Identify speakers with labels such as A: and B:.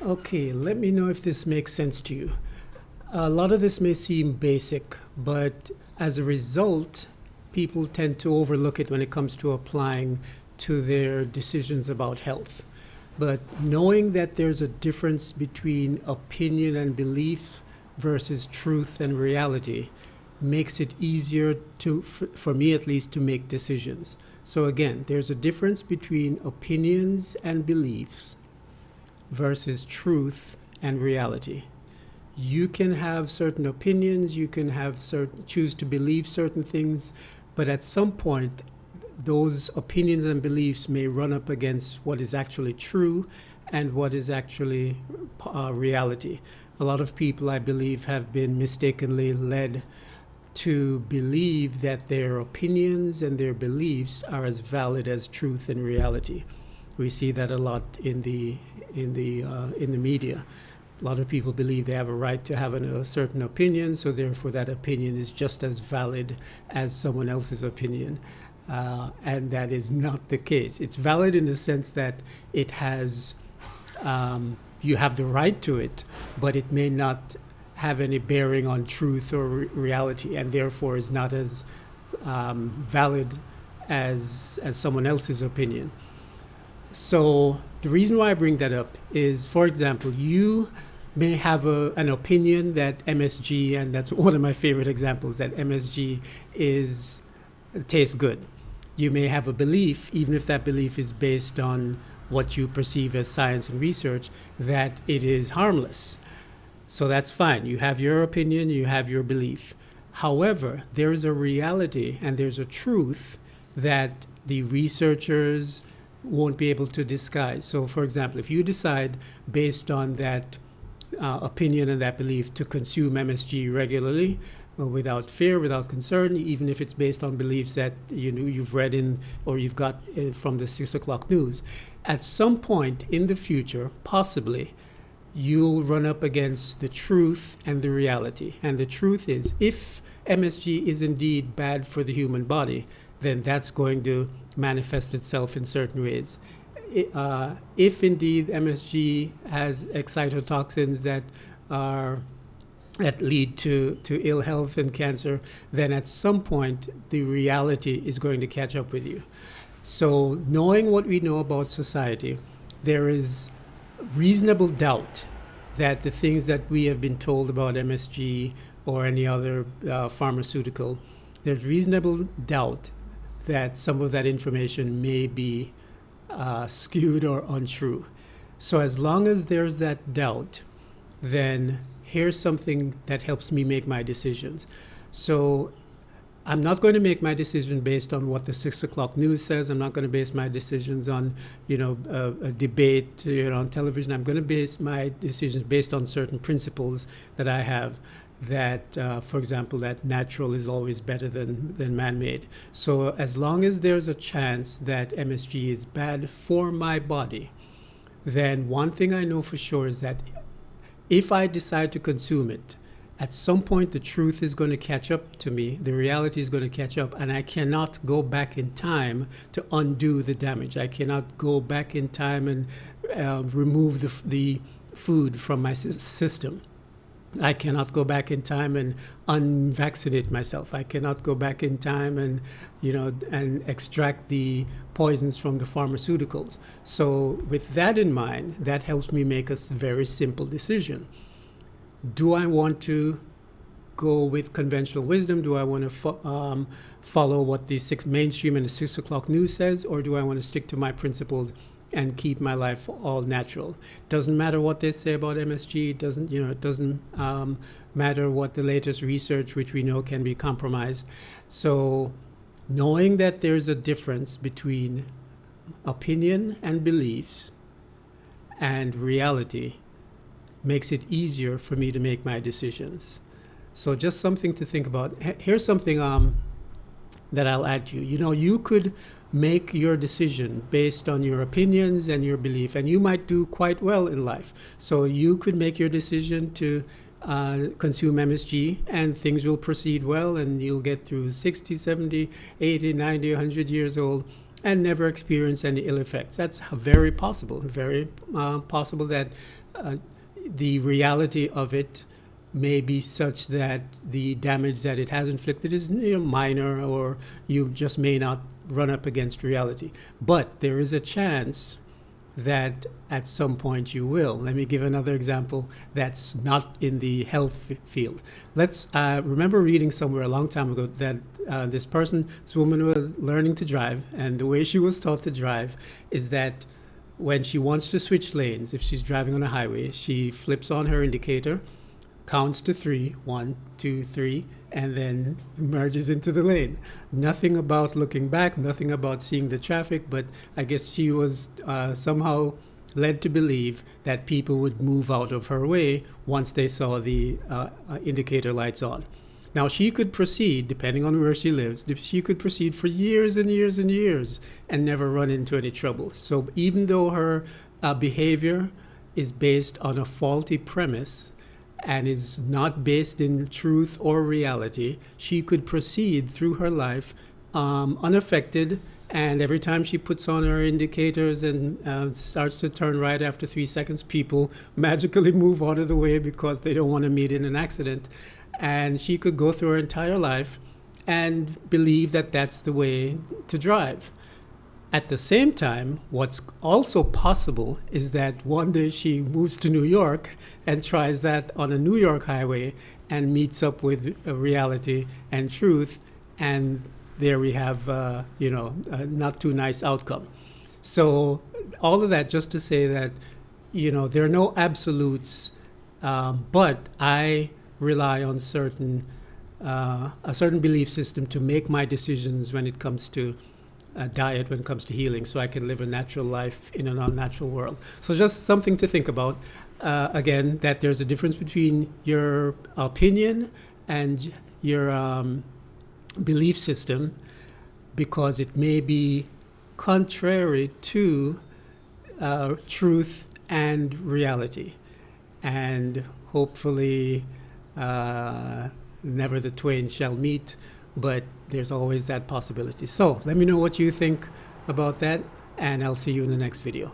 A: Okay, let me know if this makes sense to you. A lot of this may seem basic, but as a result, people tend to overlook it when it comes to applying to their decisions about health. But knowing that there's a difference between opinion and belief versus truth and reality makes it easier to, for me at least, to make decisions. So again, there's a difference between opinions and beliefs versus truth and reality. You can have certain opinions, you can have choose to believe certain things, but at some point, those opinions and beliefs may run up against what is actually true and what is actually reality. A lot of people, I believe, have been mistakenly led to believe that their opinions and their beliefs are as valid as truth and reality. We see that a lot in the media. A lot of people believe they have a right to have a certain opinion, so therefore that opinion is just as valid as someone else's opinion. And that is not the case. It's valid in the sense that it has, you have the right to it, but it may not have any bearing on truth or reality, and therefore is not as valid as someone else's opinion. So the reason why I bring that up is, for example, you may have an opinion that MSG, and that's one of my favorite examples, that MSG tastes good. You may have a belief, even if that belief is based on what you perceive as science and research, that it is harmless. So that's fine. You have your opinion, you have your belief. However, there's a reality and there's a truth that the researchers won't be able to disguise. So, for example, if you decide based on that opinion and that belief to consume MSG regularly, without fear, without concern, even if it's based on beliefs that you've read in or you've got from the 6 o'clock news, at some point in the future, possibly, you'll run up against the truth and the reality. And the truth is, if MSG is indeed bad for the human body, then that's going to manifest itself in certain ways. If indeed MSG has excitotoxins that lead to ill health and cancer, then at some point the reality is going to catch up with you. So knowing what we know about society, there is reasonable doubt that the things that we have been told about MSG or any other pharmaceutical, there's reasonable doubt that some of that information may be skewed or untrue. So as long as there's that doubt, then here's something that helps me make my decisions. So I'm not going to make my decision based on what the 6 o'clock news says. I'm not going to base my decisions on, a debate, on television. I'm going to base my decisions based on certain principles that I have. That, for example, that natural is always better than man-made. So as long as there's a chance that MSG is bad for my body, then one thing I know for sure is that if I decide to consume it, at some point the truth is going to catch up to me, the reality is going to catch up, and I cannot go back in time to undo the damage. I cannot go back in time and remove the food from my system. I cannot go back in time and unvaccinate myself. I cannot go back in time and extract the poisons from the pharmaceuticals. So with that in mind, that helps me make a very simple decision. Do I want to go with conventional wisdom? Do I want to follow what the mainstream and the 6 o'clock news says, or do I want to stick to my principles and keep my life all natural? Doesn't matter what they say about MSG. It doesn't matter what the latest research, which we know can be compromised. So knowing that there's a difference between opinion and beliefs and reality makes it easier for me to make my decisions. So just something to think about. Here's something that I'll add to you. You could make your decision based on your opinions and your belief, and you might do quite well in life. So you could make your decision to consume MSG and things will proceed well, and you'll get through 60, 70, 80, 90, 100 years old, and never experience any ill effects. That's very possible, very possible that the reality of it may be such that the damage that it has inflicted is minor, or you just may not run up against reality. But there is a chance that at some point you will. Let me give another example that's not in the health field. Let's remember reading somewhere a long time ago that this woman was learning to drive, and the way she was taught to drive is that when she wants to switch lanes, if she's driving on a highway, she flips on her indicator, counts to 3, 1, 2, 3, and then merges into the lane. Nothing about looking back, nothing about seeing the traffic, but I guess she was somehow led to believe that people would move out of her way once they saw the indicator lights on. Now, she could proceed, depending on where she lives, she could proceed for years and years and years and never run into any trouble. So even though her behavior is based on a faulty premise and is not based in truth or reality, she could proceed through her life unaffected. And every time she puts on her indicators and starts to turn right after 3 seconds, people magically move out of the way because they don't want to meet in an accident. And she could go through her entire life and believe that that's the way to drive. At the same time, what's also possible is that one day she moves to New York and tries that on a New York highway and meets up with reality and truth, and there we have, a not too nice outcome. So all of that just to say that, there are no absolutes, but I rely on a certain belief system to make my decisions when it comes to diet, when it comes to healing, so I can live a natural life in an unnatural world. So just something to think about. Again, that there's a difference between your opinion and your belief system, because it may be contrary to truth and reality. And hopefully never the twain shall meet, but there's always that possibility. So let me know what you think about that, and I'll see you in the next video.